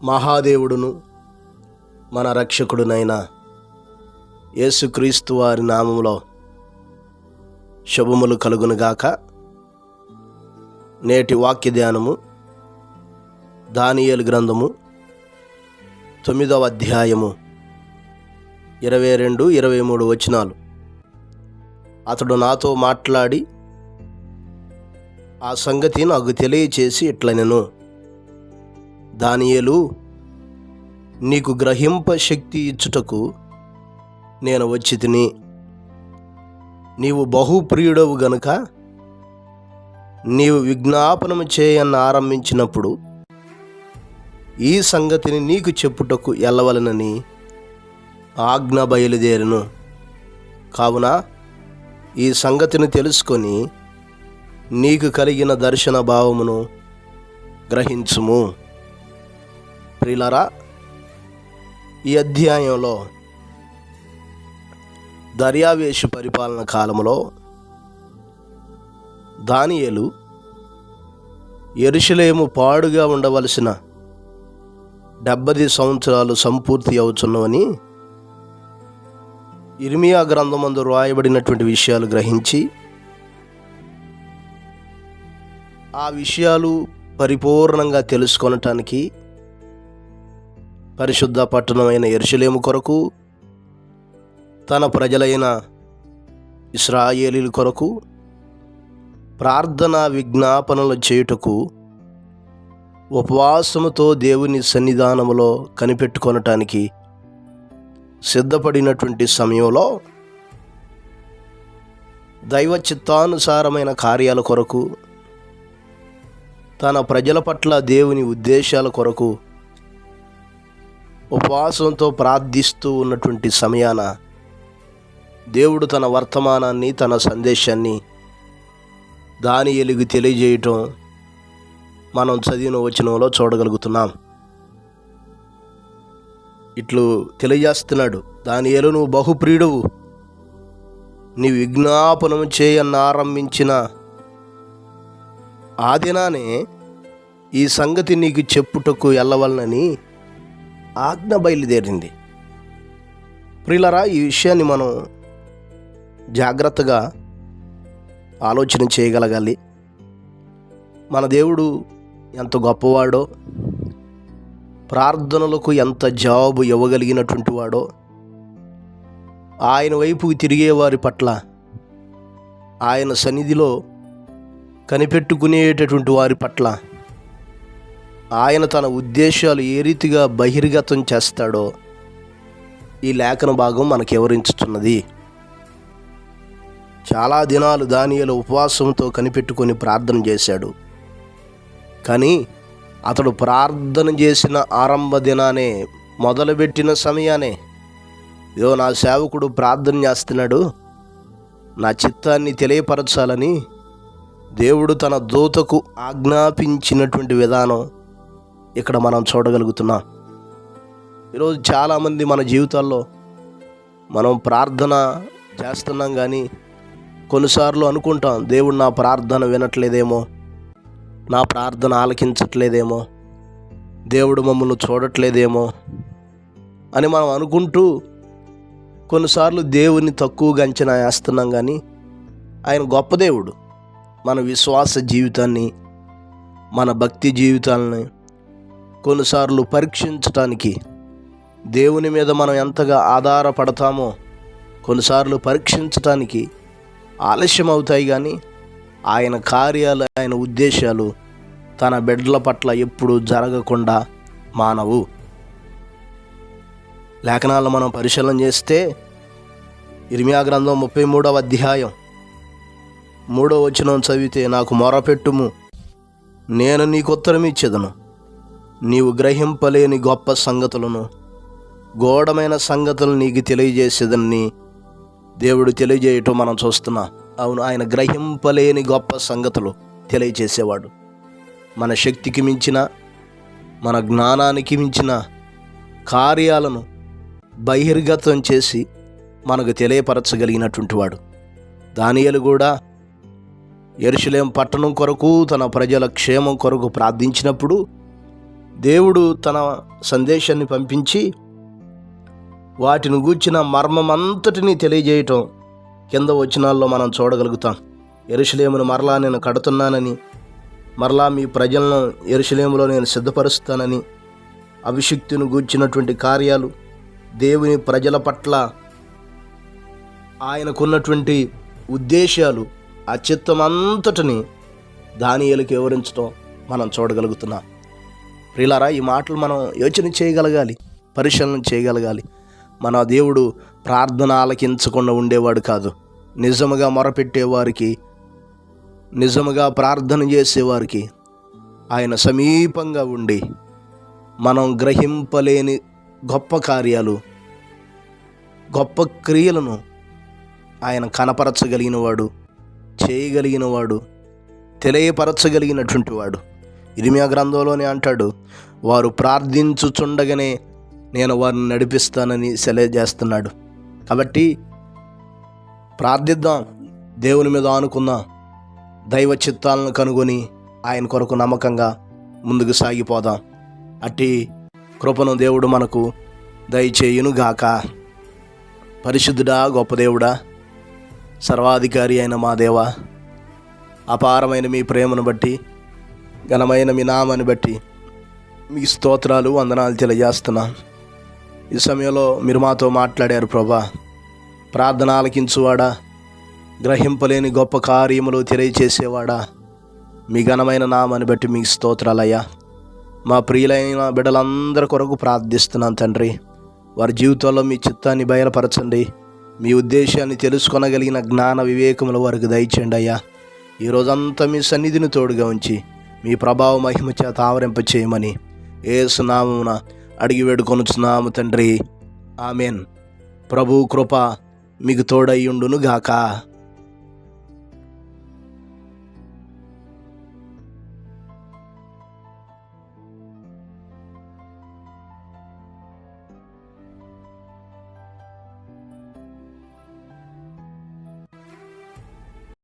మహాదేవుడును మన రక్షకుడునైన యేసుక్రీస్తు వారి నామములో శుభములు కలుగునుగాక. నేటి వాక్య ధ్యానము దానియేలు గ్రంథము 9వ అధ్యాయము 22-23 వచనాలు. అతడు నాతో మాట్లాడి ఆ సంగతి నాకు తెలియచేసి ఇట్లనెను: దానియేలు, నీకు గ్రహింప శక్తి ఇచ్చుటకు నేను వచ్చి తిని, నీవు బహుప్రియుడవు గనుక నీవు విజ్ఞాపనము చేయన్న ఆరంభించినప్పుడు ఈ సంగతిని నీకు చెప్పుటకు వెళ్ళవలనని ఆజ్ఞ బయలుదేరును. కావున ఈ సంగతిని తెలుసుకొని నీకు కలిగిన దర్శన భావమును గ్రహించుము. ప్రియులారా, ఈ అధ్యాయంలో దర్యావేషు పరిపాలన కాలంలో దానియేలు యెరూషలేము పాడుగా ఉండవలసిన 70 సంవత్సరాలు సంపూర్తి అవుతున్నవని ఇర్మియా గ్రంథమందు రాయబడినటువంటి విషయాలు గ్రహించి ఆ విషయాలు పరిపూర్ణంగా తెలుసుకొనటానికి పరిశుద్ధ పట్టణమైన యెరూషలేము కొరకు, తన ప్రజలైన ఇశ్రాయేలీల కొరకు ప్రార్థనా విజ్ఞాపనలు చేయుటకు ఉపవాసముతో దేవుని సన్నిధానములో కనిపెట్టుకొనటానికి సిద్ధపడినటువంటి సమయంలో దైవ చిత్తానుసారమైన కార్యాల కొరకు, తన ప్రజల పట్ల దేవుని ఉద్దేశాల కొరకు ఉపవాసంతో ప్రార్థిస్తూ ఉన్నటువంటి సమయాన దేవుడు తన వర్తమానాన్ని, తన సందేశాన్ని దానియేలుకు తెలియజేయటం మనం చదివిన వచనంలో చూడగలుగుతున్నాం. ఇట్లు తెలియజేస్తున్నాడు: దానియేలు, నువ్వు బహుప్రియుడవు, నీ విజ్ఞాపనం చేయన్న ఆరంభించిన ఆ దినానే ఈ సంగతి నీకు చెప్పుటకు వెళ్ళవలనని ఆజ్ఞ బయలుదేరింది. ప్రియులారా, ఈ విషయాన్ని మనం జాగ్రత్తగా ఆలోచన చేయగలగాలి. మన దేవుడు ఎంత గొప్పవాడో, ప్రార్థనలకు ఎంత జవాబు ఇవ్వగలిగినటువంటి వాడో, ఆయన వైపుకి తిరిగేవారి పట్ల, ఆయన సన్నిధిలో కనిపెట్టుకునేటటువంటి వారి పట్ల ఆయన తన ఉద్దేశాలు ఏ రీతిగా బహిర్గతం చేస్తాడో ఈ లేఖన భాగం మనకు వివరించుతున్నది. చాలా దినాలు దానియేలు ఉపవాసంతో కనిపెట్టుకొని ప్రార్థన చేశాడు. కానీ అతడు ప్రార్థన చేసిన ఆరంభ దినానే, మొదలుపెట్టిన సమయానే, ఇదో నా సేవకుడు ప్రార్థన చేస్తున్నాడు, నా చిత్తాన్ని తెలియపరచాలని దేవుడు తన దూతకు ఆజ్ఞాపించినటువంటి విధానం ఇక్కడ మనం చూడగలుగుతున్నాం. ఈరోజు చాలామంది మన జీవితాల్లో మనం ప్రార్థన చేస్తున్నాం, కానీ కొన్నిసార్లు అనుకుంటాం, దేవుడు నా ప్రార్థన వినట్లేదేమో, నా ప్రార్థన ఆలకించట్లేదేమో, దేవుడు మమ్మల్ని చూడట్లేదేమో అని మనం అనుకుంటూ కొన్నిసార్లు దేవుని తక్కువగా అంచనా వేస్తున్నాం. కానీ ఆయన గొప్ప దేవుడు. మన విశ్వాస జీవితాన్ని, మన భక్తి జీవితాలని కొన్నిసార్లు పరీక్షించటానికి, దేవుని మీద మనం ఎంతగా ఆధారపడతామో కొన్నిసార్లు పరీక్షించటానికి ఆలస్యం అవుతాయి. కానీ ఆయన కార్యాలు, ఆయన ఉద్దేశాలు తన బిడ్డల పట్ల ఎప్పుడూ జరగకుండా మానవు. లేఖనాలను మనం పరిశీలన చేస్తే ఇర్మియా గ్రంథం 33వ అధ్యాయం 3వ వచనం చదివితే, నాకు మొరపెట్టుము, నేను నీకు ఉత్తరం ఇచ్చేదను, నీవు గ్రహింపలేని గొప్ప సంగతులను, గూఢమైన సంగతులను నీకు తెలియజేసేదని దేవుడు తెలియజేయటం మనం చూస్తున్నాం. అవును, ఆయన గ్రహింపలేని గొప్ప సంగతులు తెలియజేసేవాడు. మన శక్తికి మించిన, మన జ్ఞానానికి మించిన కార్యాలను బహిర్గతం చేసి మనకు తెలియపరచగలిగినటువంటి వాడు. దానియేలు కూడా యెరూషలేము పట్టణం కొరకు, తన ప్రజల క్షేమం కొరకు ప్రార్థించినప్పుడు దేవుడు తన సందేశాన్ని పంపించి వాటిని గూర్చిన మర్మమంతటినీ తెలియజేయటం కింద వచనాల్లో మనం చూడగలుగుతాం. యెరూషలేమును మరలా నేను కడుతున్నానని, మరలా మీ ప్రజలను యెరూషలేములో నేను సిద్ధపరుస్తానని, అభిషిక్తుని గూర్చినటువంటి కార్యాలు, దేవుని ప్రజల పట్ల ఆయనకున్నటువంటి ఉద్దేశాలు, ఆ చిత్తమంతటిని దానియేలుకి వివరించడం మనం చూడగలుగుతున్నాం. ప్రియులారా, ఈ మాటలు మనం యోచన చేయగలగాలి, పరిశీలన చేయగలగాలి. మన దేవుడు ప్రార్థన ఆలకించకుండా ఉండేవాడు కాదు. నిజముగా మొరపెట్టేవారికి, నిజముగా ప్రార్థన చేసేవారికి ఆయన సమీపంగా ఉండి మనం గ్రహింపలేని గొప్ప కార్యాలు, గొప్ప క్రియలను ఆయన కనపరచగలిగిన వాడు, చేయగలిగిన వాడు, తెలియపరచగలిగినటువంటి వాడు. ఇర్మీయా గ్రంథంలోనే అంటాడు, వారు ప్రార్థించుచుండగానే నేను వారిని నడిపిస్తానని తెలియజేస్తున్నాడు. కాబట్టి ప్రార్థిద్దాం, దేవుని మీద ఆనుకుందాం, దైవ చిత్తాలను కనుగొని ఆయన కొరకు నమ్మకంగా ముందుకు సాగిపోదాం. అట్టి కృపను దేవుడు మనకు దయచేయునుగాక. పరిశుద్ధుడా, గొప్ప దేవుడా, సర్వాధికారి అయిన మా దేవా, అపారమైన మీ ప్రేమను బట్టి, ఘనమైన మీ నామాన్ని బట్టి మీకు స్తోత్రాలు, వందనాలు తెలియజేస్తున్నాం. ఈ సమయంలో మీరు మాతో మాట్లాడారు ప్రభా. ప్రార్థన ఆలకించువాడా, గ్రహింపలేని గొప్ప కార్యములు తెలియచేసేవాడా, మీ ఘనమైన నామాన్ని బట్టి మీకు స్తోత్రాలయ్యా. మా ప్రియులైన బిడ్డలందరి కొరకు ప్రార్థిస్తున్నాను తండ్రి. వారి జీవితంలో మీ చిత్తాన్ని బయలుపరచండి, మీ ఉద్దేశాన్ని తెలుసుకొనగలిగిన జ్ఞాన వివేకముల వారికి దయచేయండి అయ్యా. ఈ రోజంతా మీ సన్నిధిని తోడుగా ఉంచి మీ ప్రభావ మహిమ చేత ఆవరింప చేయమని యేసు నామమున అడిగి వేడుకొనుచున్నాము తండ్రి. ఆమెన్. ప్రభు కృప మీకు తోడయ్యుండును గాక.